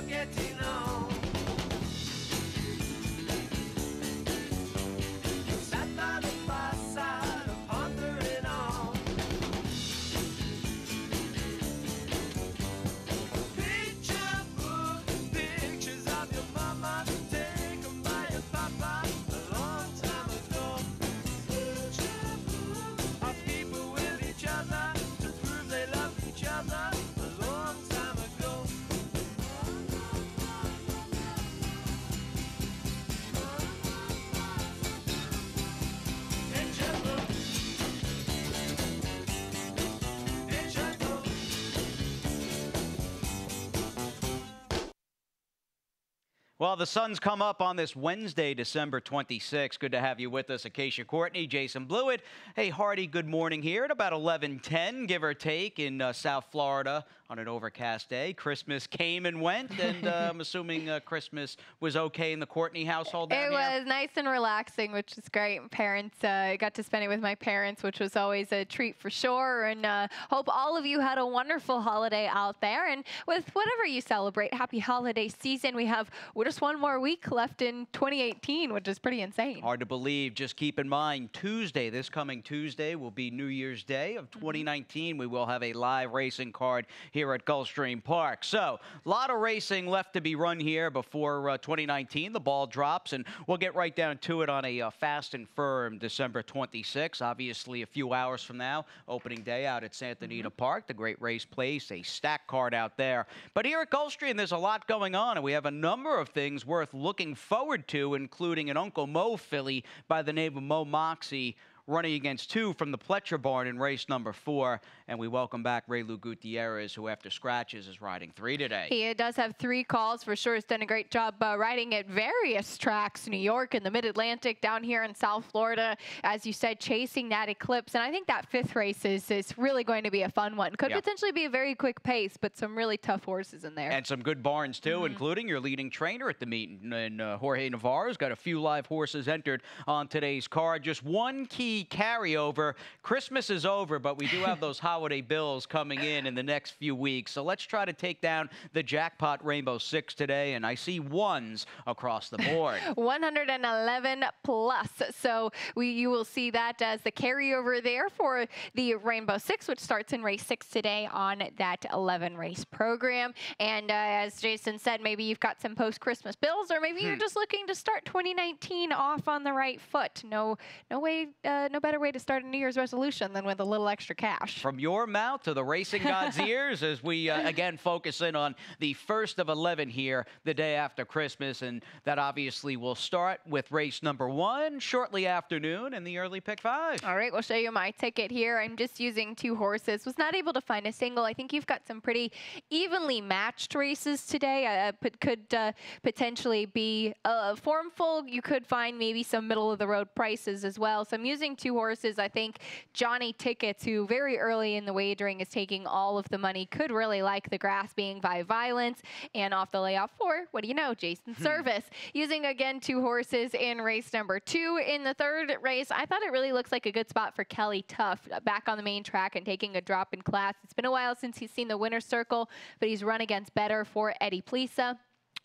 you're getting on. Sat by the fireside, pondering on. Picture book, pictures of your mama, taken by your papa a long time ago. Picture book of people with each other to prove they love each other a long time ago. Picture book, picture book. Well, the sun's come up on this Wednesday, December 26th. Good to have you with us, Acacia Courtney, Jason Blewett. Hey, Hardy, good morning here at about 11:10, give or take, in South Florida on an overcast day. Christmas came and went, and I'm assuming Christmas was okay in the Courtney household down It here? was nice and relaxing, which is great. Parents, got to spend it with my parents, which was always a treat for sure. And hope all of you had a wonderful holiday out there. And with whatever you celebrate, happy holiday season. We're just one more week left in 2018, which is pretty insane. Hard to believe. Just keep in mind, Tuesday, this coming Tuesday, will be New Year's Day of 2019. We will have a live racing card here at Gulfstream Park. So, a lot of racing left to be run here before 2019. The ball drops, and we'll get right down to it on a fast and firm December 26th. Obviously, a few hours from now, opening day out at Santa Anita Park, the great race place, a stack card out there. But here at Gulfstream, there's a lot going on, and we have a number of things worth looking forward to, including an Uncle Mo filly by the name of Mo Moxie, running against two from the Pletcher barn in race number 4. And we welcome back Ray Lou Gutierrez, who after scratches is riding 3 today. He does have 3 calls for sure. He's done a great job riding at various tracks, New York and the Mid-Atlantic, down here in South Florida, as you said, chasing that eclipse. And I think that 5th race is really going to be a fun one. Could potentially be a very quick pace, but some really tough horses in there. And some good barns, too, including your leading trainer at the meet, and Jorge Navarro's got a few live horses entered on today's card. Just one key carryover. Christmas is over, but we do have those holiday bills coming in the next few weeks. So let's try to take down the jackpot Rainbow 6 today, and I see ones across the board. 111 plus. So you will see that as the carryover there for the Rainbow 6, which starts in race 6 today on that 11 race program. And as Jason said, maybe you've got some post-Christmas bills, or maybe you're just looking to start 2019 off on the right foot. No better way to start a New Year's resolution than with a little extra cash. From your mouth to the racing god's ears, as we again focus in on the first of 11 here the day after Christmas, and that obviously will start with race number 1 shortly after noon in the early pick 5. All right, we'll show you my ticket here. I'm just using 2 horses. Was not able to find a single. I think you've got some pretty evenly matched races today. Could potentially be formful. You could find maybe some middle of the road prices as well. So I'm using 2 horses. I think Johnny Tickets, who very early in the wagering is taking all of the money, could really like the grass being by Violence. And off the layoff 4, what do you know, Jason Service. Using again 2 horses in race number 2. In the 3rd race, I thought it really looks like a good spot for Kelly Tuff, back on the main track and taking a drop in class. It's been a while since he's seen the winner's circle, but he's run against better for Eddie Plisa.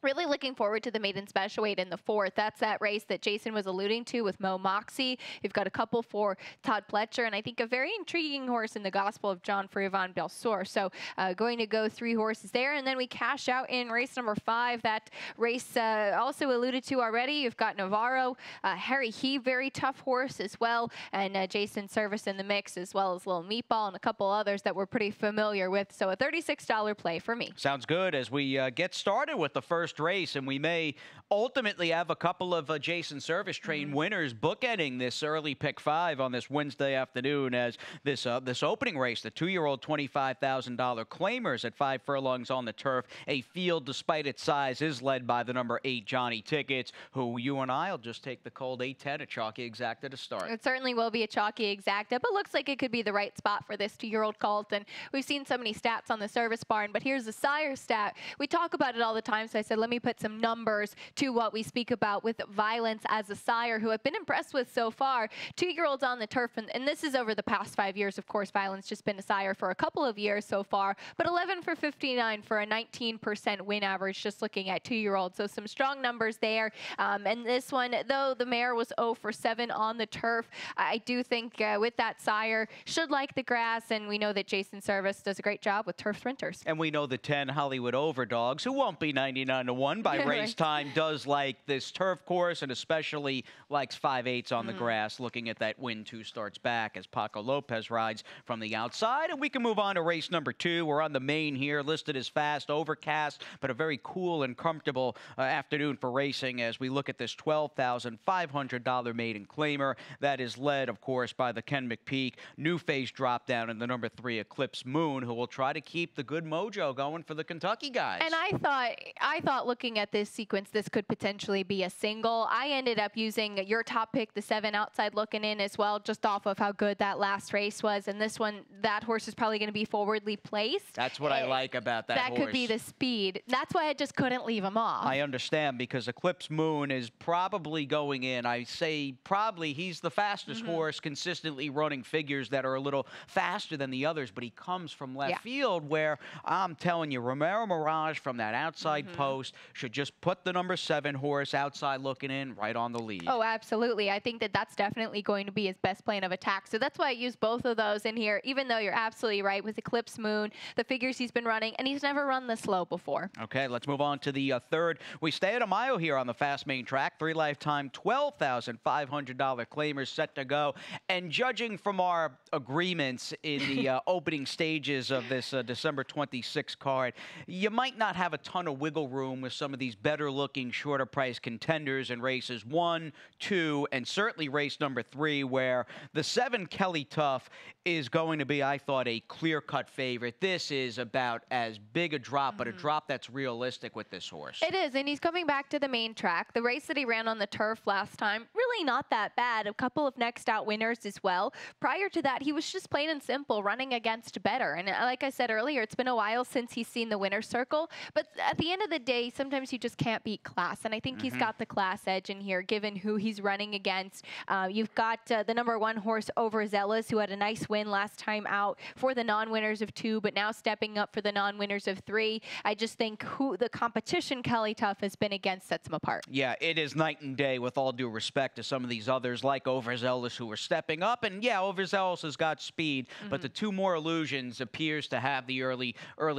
Really looking forward to the maiden special weight in the 4th. That's that race that Jason was alluding to with Mo Moxie. You've got a couple for Todd Pletcher, and I think a very intriguing horse in the Gospel of John for Yvonne Belsour. So going to go 3 horses there, and then we cash out in race number 5. That race also alluded to already. You've got Navarro, Harry He, very tough horse as well, and Jason Service in the mix, as well as Little Meatball and a couple others that we're pretty familiar with. So a $36 play for me. Sounds good as we get started with the first race, and we may ultimately have a couple of Jason Service train winners bookending this early pick 5 on this Wednesday afternoon, as this opening race, the 2-year-old $25,000 claimers at 5 furlongs on the turf. A field, despite its size, is led by the number 8 Johnny Tickets, who you and I will just take the cold 8-10, a chalky exacta to start. It certainly will be a chalky exacta, but looks like it could be the right spot for this 2-year-old colt. And we've seen so many stats on the Service barn, but here's the sire stat. We talk about it all the time, so I said let me put some numbers to what we speak about with Violence as a sire, who I've been impressed with so far. 2-year-olds on the turf, and this is over the past 5 years. Of course, Violence just been a sire for a couple of years so far, but 11 for 59 for a 19% win average, just looking at 2-year-olds. So some strong numbers there. And this one, though the mare was 0 for 7 on the turf, I do think with that sire, should like the grass, and we know that Jason Service does a great job with turf sprinters. And we know the 10 Hollywood Overdogs, who won't be 99-1 by race time, does like this turf course and especially likes 5/8 on the grass, looking at that win 2 starts back as Paco Lopez rides from the outside. And we can move on to race number 2. We're on the main here, listed as fast, overcast, but a very cool and comfortable afternoon for racing as we look at this $12,500 maiden claimer that is led, of course, by the Ken McPeak new face drop down in the number 3 Eclipse Moon, who will try to keep the good mojo going for the Kentucky guys. And I thought looking at this sequence, this could potentially be a single. I ended up using your top pick, the 7 outside looking in as well, just off of how good that last race was. And this one, that horse is probably going to be forwardly placed. That's what I like about that horse. That could be the speed. That's why I just couldn't leave him off. I understand, because Eclipse Moon is probably going in. I say probably. He's the fastest horse, consistently running figures that are a little faster than the others, but he comes from left field where I'm telling you, Romero Mirage from that outside post should just put the number 7 horse outside looking in right on the lead. Oh, absolutely. I think that that's definitely going to be his best plan of attack. So that's why I use both of those in here, even though you're absolutely right with Eclipse Moon, the figures he's been running, and he's never run this slow before. Okay, let's move on to the third. We stay at a mile here on the fast main track. 3 lifetime, $12,500 claimers set to go. And judging from our agreements in the opening stages of this December 26 card, you might not have a ton of wiggle room with some of these better looking, shorter price contenders in races 1, 2, and certainly race number 3, where the 7 Kelly Tough is going to be, I thought, a clear-cut favorite. This is about as big a drop, but a drop that's realistic with this horse. It is, and he's coming back to the main track. The race that he ran on the turf last time, really not that bad. A couple of next out winners as well. Prior to that, he was just plain and simple running against better. And like I said earlier, it's been a while since he's seen the winner's circle. But at the end of the day, sometimes you just can't beat class. And I think he's got the class edge in here, given who he's running against. You've got the number 1 horse, Overzealous, who had a nice win last time out for the non-winners of 2, but now stepping up for the non-winners of 3. I just think who the competition Kelly Tough has been against sets him apart. Yeah, it is night and day, with all due respect to some of these others like Overzealous, who are stepping up. And yeah, Overzealous has got speed, but the 2 more Illusions appears to have the early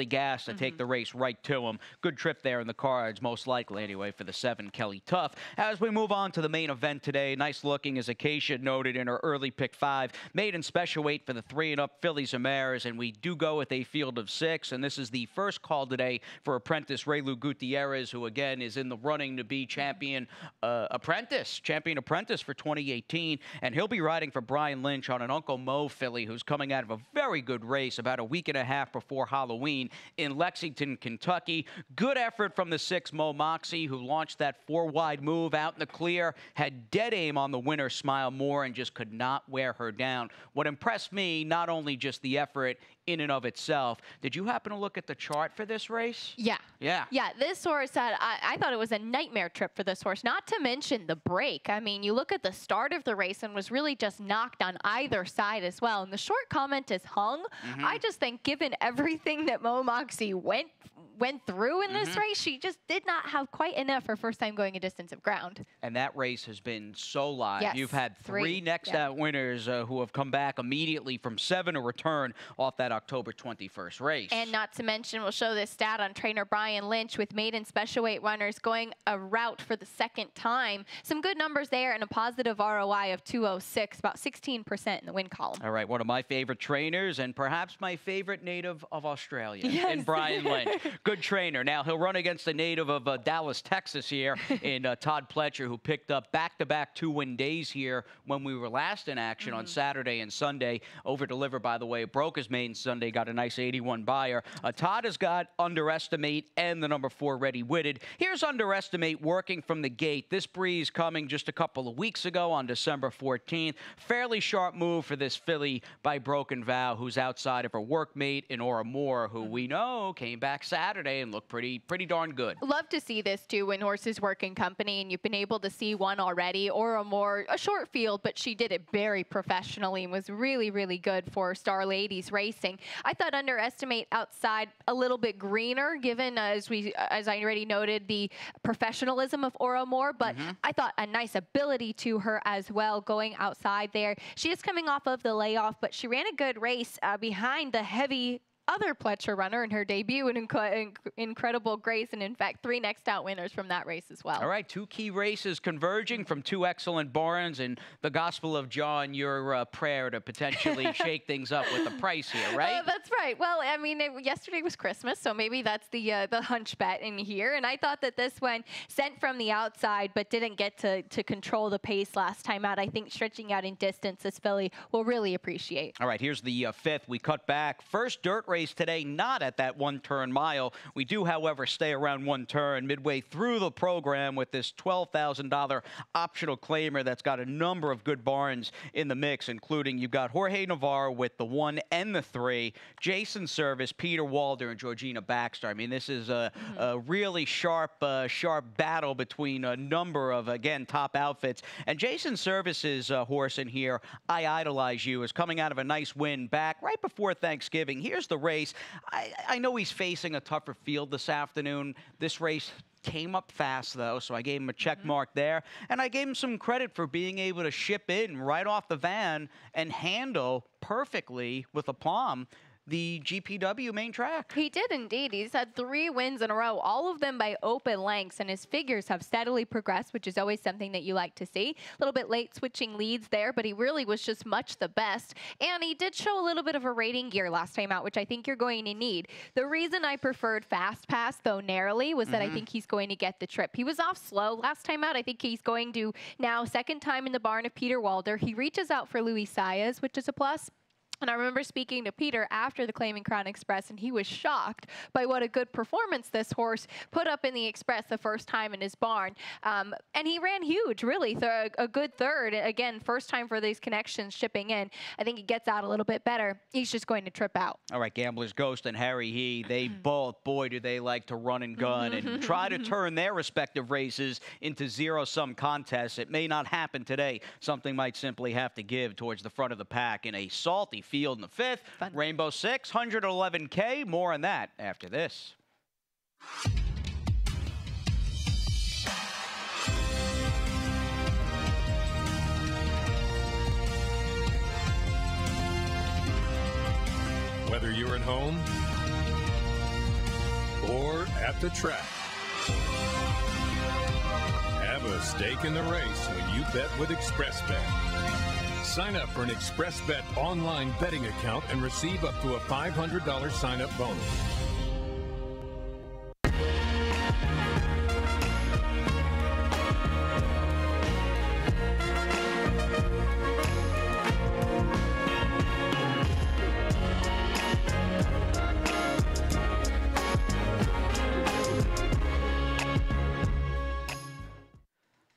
gas to take the race right to him. Good trip there in the cards, most likely anyway, for the 7 Kelly Tough. As we move on to the main event today, nice looking, as Acacia noted in her early pick 5, Maiden special weight for the 3 and up fillies and mares, and we do go with a field of 6, and this is the first call today for apprentice Raylu Gutierrez, who again is in the running to be champion apprentice for 2018, and he'll be riding for Brian Lynch on an Uncle Mo filly who's coming out of a very good race about a week and a half before Halloween in Lexington, Kentucky. Good effort from the 6 Mo Moxie, who launched that 4-wide move out in the clear, had dead aim on the winner, Smile Moore, and just could not wear her down. What impressed me, not only just the effort in and of itself. Did you happen to look at the chart for this race? Yeah. Yeah. Yeah, this horse, I thought it was a nightmare trip for this horse, not to mention the break. I mean, you look at the start of the race and was really just knocked on either side as well. And the short comment is hung. I just think given everything that Mo Moxie went through in this race, she just did not have quite enough for first time going a distance of ground. And that race has been so live. Yes, You've had 3 next out winners who have come back immediately from 7 to return off that October 21st race. And not to mention, we'll show this stat on trainer Brian Lynch with maiden special weight runners going a route for the 2nd time. Some good numbers there and a positive ROI of 206, about 16% in the win column. All right, one of my favorite trainers and perhaps my favorite native of Australia in Yes. Brian Lynch. Good trainer. Now, he'll run against a native of Dallas, Texas here in Todd Pletcher, who picked up back-to-back 2-win days here when we were last in action on Saturday and Sunday. Over-delivered, by the way. Broke his main Sunday, got a nice 81 buyer. Todd has got Underestimate and the number 4 Ready Witted. Here's Underestimate working from the gate. This breeze coming just a couple of weeks ago on December 14th. Fairly sharp move for this filly by Broken Vow, who's outside of her workmate in Aura Moore, who we know came back Saturday Saturday and looked pretty darn good. Love to see this too when horses work in company, and you've been able to see one already or a short field, but she did it very professionally and was really, really good for Star Ladies Racing. I thought underestimate outside a little bit greener, given as I already noted the professionalism of Ora Moore, but I thought a nice ability to her as well going outside there. She is coming off of the layoff, but she ran a good race behind the heavy other Pletcher runner in her debut, an incredible Grace, and in fact 3 next out winners from that race as well. All right, 2 key races converging from 2 excellent barns, and the Gospel of John, your prayer to potentially shake things up with the price here, right? That's right. Well, I mean, yesterday was Christmas, so maybe that's the hunch bet in here, and I thought that this one sent from the outside but didn't get to control the pace last time out. I think stretching out in distance this filly will really appreciate. All right, here's the 5th. We cut back. First dirt race today, not at that 1-turn mile. We do, however, stay around 1 turn midway through the program with this $12,000 optional claimer that's got a number of good barns in the mix, including you've got Jorge Navarro with the 1 and the 3, Jason Service, Peter Walder, and Georgina Baxter. I mean, this is a really sharp battle between a number of, again, top outfits. And Jason Service's horse in here, I Idolize You, is coming out of a nice win back right before Thanksgiving. Here's the race. I know he's facing a tougher field this afternoon. This race came up fast, though, so I gave him a check mark there. And I gave him some credit for being able to ship in right off the van and handle perfectly with aplomb the GPW main track. He did indeed. He's had 3 wins in a row, all of them by open lengths, and his figures have steadily progressed, which is always something that you like to see. A little bit late switching leads there, but he really was just much the best. And he did show a little bit of a rating gear last time out, which I think you're going to need. The reason I preferred Fast Pass, though narrowly, was that I think he's going to get the trip. He was off slow last time out. I think he's going to now, second time in the barn of Peter Walder. He reaches out for Luis Saez, which is a plus. And I remember speaking to Peter after the Claiming Crown Express, and he was shocked by what a good performance this horse put up in the Express the first time in his barn. And he ran huge, really, a good third. Again, first time for these connections shipping in. I think he gets out a little bit better. He's just going to trip out. All right, Gambler's Ghost and Harry He, they both, boy, do they like to run and gun and try to turn their respective races into zero-sum contests. It may not happen today. Something might simply have to give towards the front of the pack in a salty field in the 5th. Fun. Rainbow 6, 111K. More on that after this. Whether you're at home or at the track, have a stake in the race when you bet with ExpressBet. Sign up for an ExpressBet online betting account and receive up to a $500 sign-up bonus.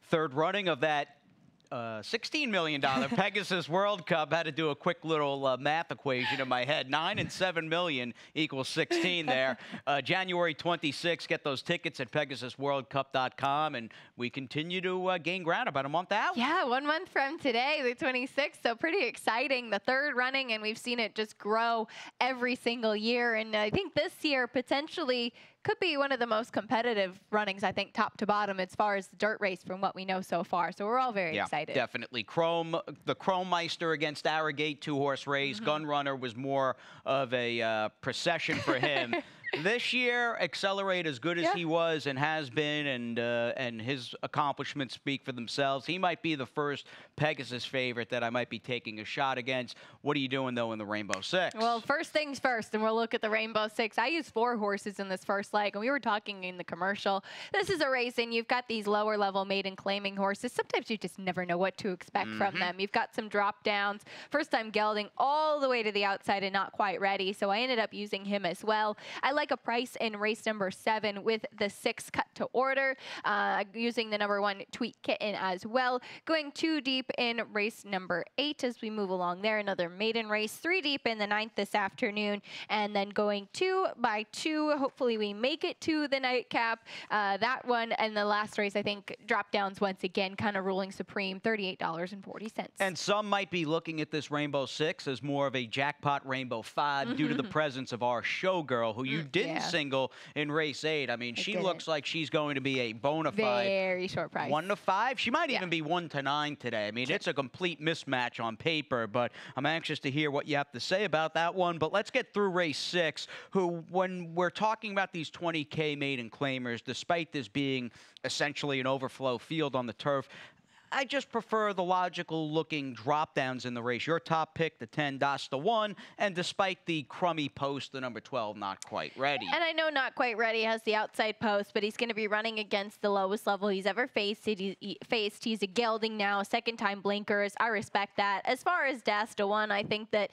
Third running of that $16 million Pegasus World Cup. Had to do a quick little math equation in my head. 9 and 7 million equals 16 there. January 26th, get those tickets at PegasusWorldCup.com, and we continue to gain ground about a month out. Yeah, 1 month from today, the 26th, so pretty exciting. The third running, and we've seen it just grow every single year, and I think this year potentially could be one of the most competitive runnings, I think, top to bottom as far as the dirt race from what we know so far. So we're all very excited. Definitely. The Chrome Meister against Arrogate, 2-horse race. Gun Runner was more of a procession for him. This year, Accelerate, as good as he was and has been, and his accomplishments speak for themselves. He might be the first Pegasus favorite that I might be taking a shot against. What are you doing, though, in the Rainbow Six? Well, first things first, and we'll look at the Rainbow Six. I used 4 horses in this first leg, and we were talking in the commercial. This is a race, and you've got these lower-level maiden claiming horses. Sometimes you just never know what to expect from them. You've got some drop downs. First time gelding all the way to the outside and not quite ready, so I ended up using him as well. I like a price in race number 7 with the 6 cut to order, using the number 1 Tweet Kitten as well. Going 2 deep in race number 8 as we move along there. Another maiden race. 3 deep in the 9th this afternoon. And then going 2 by 2. Hopefully we make it to the nightcap. That one and the last race, I think, drop downs once again, kind of ruling supreme, $38.40. And some might be looking at this Rainbow 6 as more of a jackpot Rainbow 5 due to the presence of our showgirl, who you didn't single in race 8. I mean, she looks like she's going to be a bona fide very short price. 1 to 5. She might even be 1 to 9 today. I mean, it's a complete mismatch on paper, but I'm anxious to hear what you have to say about that one. But let's get through race 6, who, when we're talking about these 20K maiden claimers, despite this being essentially an overflow field on the turf, I just prefer the logical-looking drop-downs in the race. Your top pick, the 10, Das the 1, and despite the crummy post, the number 12, not quite ready. And I know not quite ready has the outside post, but he's going to be running against the lowest level he's ever faced. He's a gelding now, second-time blinkers. I respect that. As far as Das the 1, I think that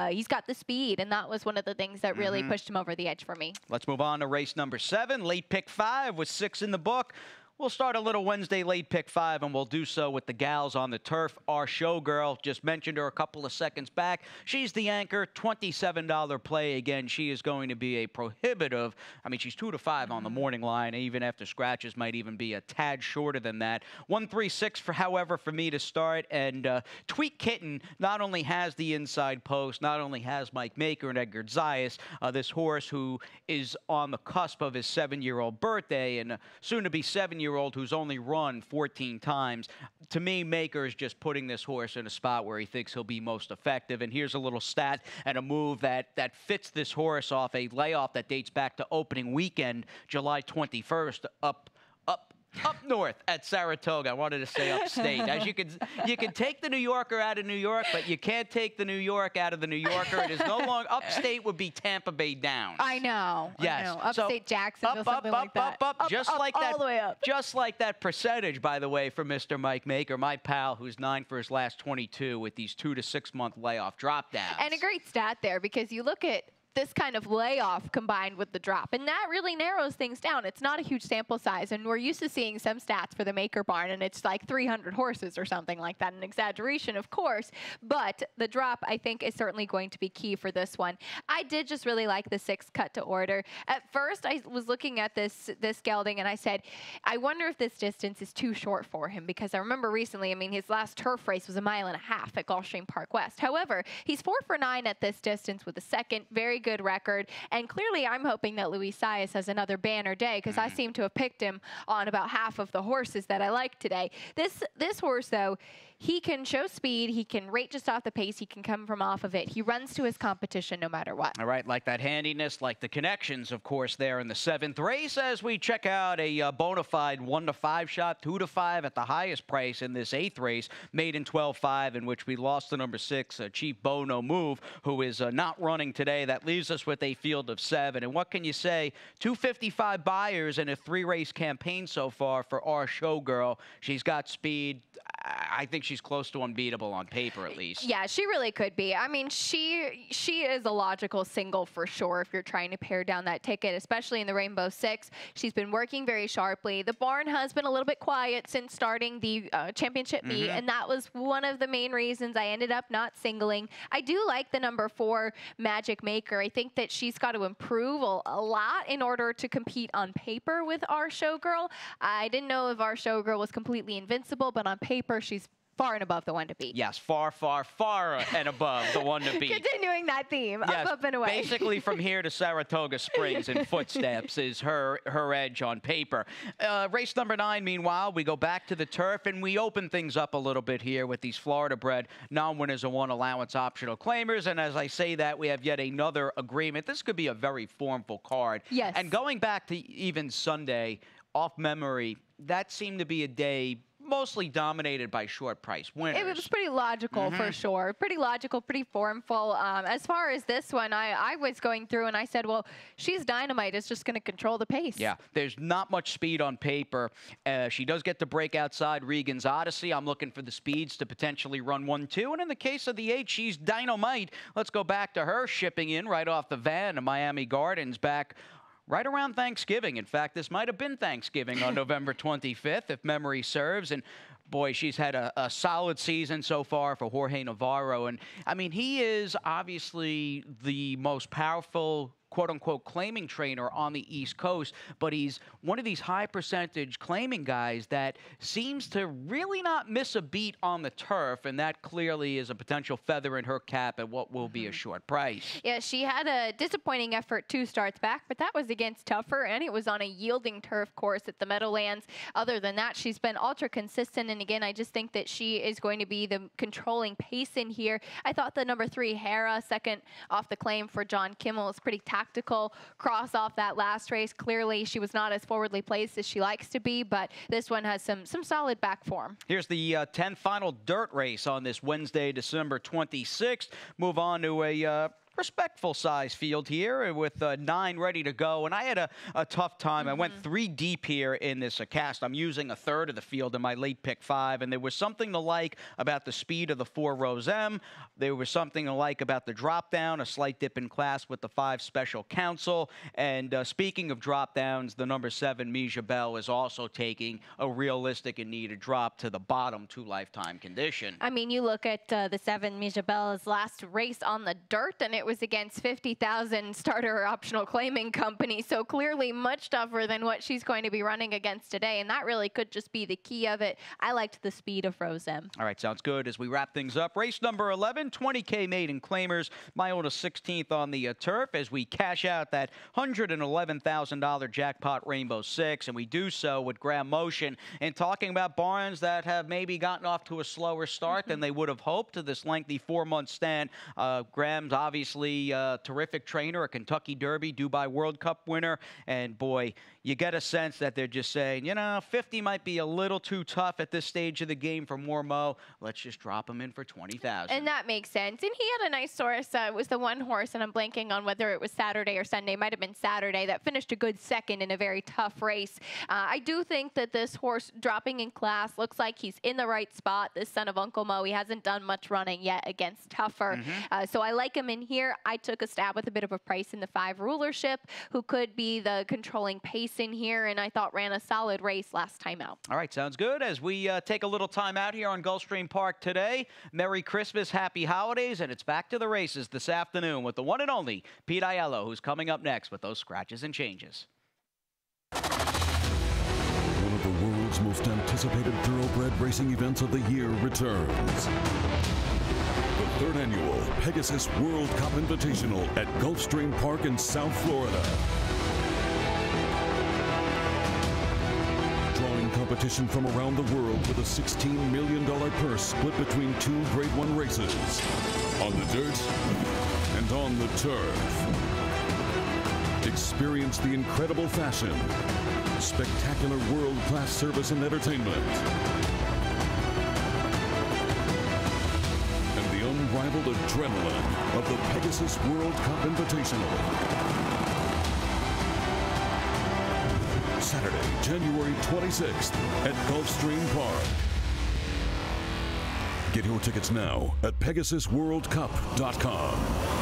he's got the speed, and that was one of the things that really pushed him over the edge for me. Let's move on to race number 7, late pick 5 with 6 in the book. We'll start a little Wednesday late pick 5, and we'll do so with the gals on the turf. Our showgirl, just mentioned her a couple of seconds back. She's the anchor, $27 play. Again, she is going to be a prohibitive. I mean, she's 2 to 5 on the morning line. Even after scratches, might even be a tad shorter than that. 136 however, for me to start. And Tweet Kitten not only has the inside post, not only has Mike Maker and Edgar Zayas, this horse who is on the cusp of his 7-year-old birthday and soon to be 7-year-old who's only run 14 times. To me, Maker is just putting this horse in a spot where he thinks he'll be most effective. And here's a little stat and a move that fits this horse off a layoff that dates back to opening weekend, July 21st, up north at Saratoga. I wanted to say upstate. As you can take the New Yorker out of New York, but you can't take the New York out of the New Yorker. It is no longer upstate. Would be Tampa Bay Downs. I know. Yes. I know. Upstate Jacksonville, something like that. Up, just like that. All the way up. Just like that percentage, by the way, for Mr. Mike Maker, my pal, who's 9 for his last 22 with these 2 to 6 month layoff drop downs. And a great stat there, because you look at this kind of layoff combined with the drop, and that really narrows things down. It's not a huge sample size, and we're used to seeing some stats for the Maker barn, and it's like 300 horses or something like that. An exaggeration, of course, but the drop, I think, is certainly going to be key for this one. I did just really like the 6 cut to order. At first, I was looking at this gelding, and I said, I wonder if this distance is too short for him, because I remember recently, I mean, his last turf race was 1.5 miles at Gulfstream Park West. However, he's 4 for 9 at this distance with a second, very good record, and clearly I'm hoping that Luis Saez has another banner day, because I seem to have picked him on about half of the horses that I like today. This horse, though, he can show speed, he can rate just off the pace, he can come from off of it. He runs to his competition no matter what. All right, like that handiness, like the connections, of course, there in the 7th race as we check out a bona fide 1 to 5 shot, 2 to 5 at the highest price in this 8th race, Maiden 12-5, in which we lost the number 6, Chief Bono Move, who is not running today. That leaves us with a field of 7. And what can you say? 255 buyers in a 3-race campaign so far for our showgirl. She's got speed. I think she's close to unbeatable on paper, at least. Yeah, she really could be. I mean, she is a logical single for sure if you're trying to pare down that ticket, especially in the Rainbow 6. She's been working very sharply. The barn has been a little bit quiet since starting the championship meet, and that was one of the main reasons I ended up not singling. I do like the number 4, Magic Maker. I think that she's got to improve a lot in order to compete on paper with our showgirl. I didn't know if our showgirl was completely invincible, but on paper, she's far and above the one to beat. Yes, far, far, far and above the one to beat. Continuing that theme, yes, up and away. Basically from here to Saratoga Springs in footsteps is her edge on paper. Race number 9, meanwhile, we go back to the turf and we open things up a little bit here with these Florida-bred non-winners and 1 allowance optional claimers. And as I say that, we have yet another agreement. This could be a very formful card. Yes. And going back to even Sunday, off memory, that seemed to be a day mostly dominated by short price winners. It was pretty logical for sure. Pretty logical, pretty formful. As far as this one, I was going through and I said, well, she's dynamite. It's just going to control the pace. Yeah, there's not much speed on paper. She does get to break outside Regan's Odyssey. I'm looking for the speeds to potentially run 1-2. And in the case of the 8, she's dynamite. Let's go back to her shipping in right off the van to Miami Gardens back right around Thanksgiving. In fact, this might have been Thanksgiving on November 25th, if memory serves. And boy, she's had a solid season so far for Jorge Navarro. And, I mean, he is obviously the most powerful quote-unquote claiming trainer on the East Coast, but he's one of these high-percentage claiming guys that seems to really not miss a beat on the turf, and that clearly is a potential feather in her cap at what will be a short price. Yeah, she had a disappointing effort 2 starts back, but that was against Tougher, and it was on a yielding turf course at the Meadowlands. Other than that, she's been ultra consistent, and again, I just think that she is going to be the controlling pace in here. I thought the number 3, Hera, second off the claim for John Kimmel, is pretty tactical cross off that last race. Clearly, she was not as forwardly placed as she likes to be, but this one has some solid back form. Here's the 10th final dirt race on this Wednesday, December 26th. Move on to a respectful size field here with 9 ready to go, and I had a tough time. I went 3 deep here in this cast. I'm using a third of the field in my late pick 5, and there was something to like about the speed of the 4 Rose M. There was something to like about the drop down, a slight dip in class with the 5 Special Counsel. And speaking of drop downs, the number 7 Misha Bell is also taking a realistic and needed drop to the bottom to lifetime condition. I mean, you look at the 7 Misha Bell's last race on the dirt, and it was against 50,000 starter optional claiming company, so clearly much tougher than what she's going to be running against today, and that really could just be the key of it. I liked the speed of Rose M. All right, sounds good. As we wrap things up, race number 11, 20K maiden claimers. My own a 16th on the turf as we cash out that $111,000 jackpot Rainbow 6, and we do so with Graham Motion and talking about barns that have maybe gotten off to a slower start than they would have hoped to this lengthy 4-month stand. Graham's obviously a terrific trainer, a Kentucky Derby, Dubai World Cup winner, and boy, you get a sense that they're just saying, you know, 50 might be a little too tough at this stage of the game for Mormo. Let's just drop him in for 20,000. And that makes sense. And he had a nice horse. It was the one horse, and I'm blanking on whether it was Saturday or Sunday. It might have been Saturday, that finished a good second in a very tough race. I do think that this horse dropping in class looks like he's in the right spot. This son of Uncle Mo, he hasn't done much running yet against Tougher. So I like him in here. I took a stab with a bit of a price in the 5 Rulership, who could be the controlling pace in here, and I thought ran a solid race last time out. All right, sounds good. As we take a little time out here on Gulfstream Park today, Merry Christmas, Happy Holidays, and it's back to the races this afternoon with the one and only Pete Aiello, who's coming up next with those scratches and changes. One of the world's most anticipated thoroughbred racing events of the year returns. The 3rd annual Pegasus World Cup Invitational at Gulfstream Park in South Florida. Drawing competition from around the world with a $16 million purse split between 2 Grade 1 races. On the dirt and on the turf. Experience the incredible fashion, spectacular world-class service and entertainment, and the unrivaled adrenaline of the Pegasus World Cup Invitational. Saturday, January 26th at Gulfstream Park. Get your tickets now at PegasusWorldCup.com.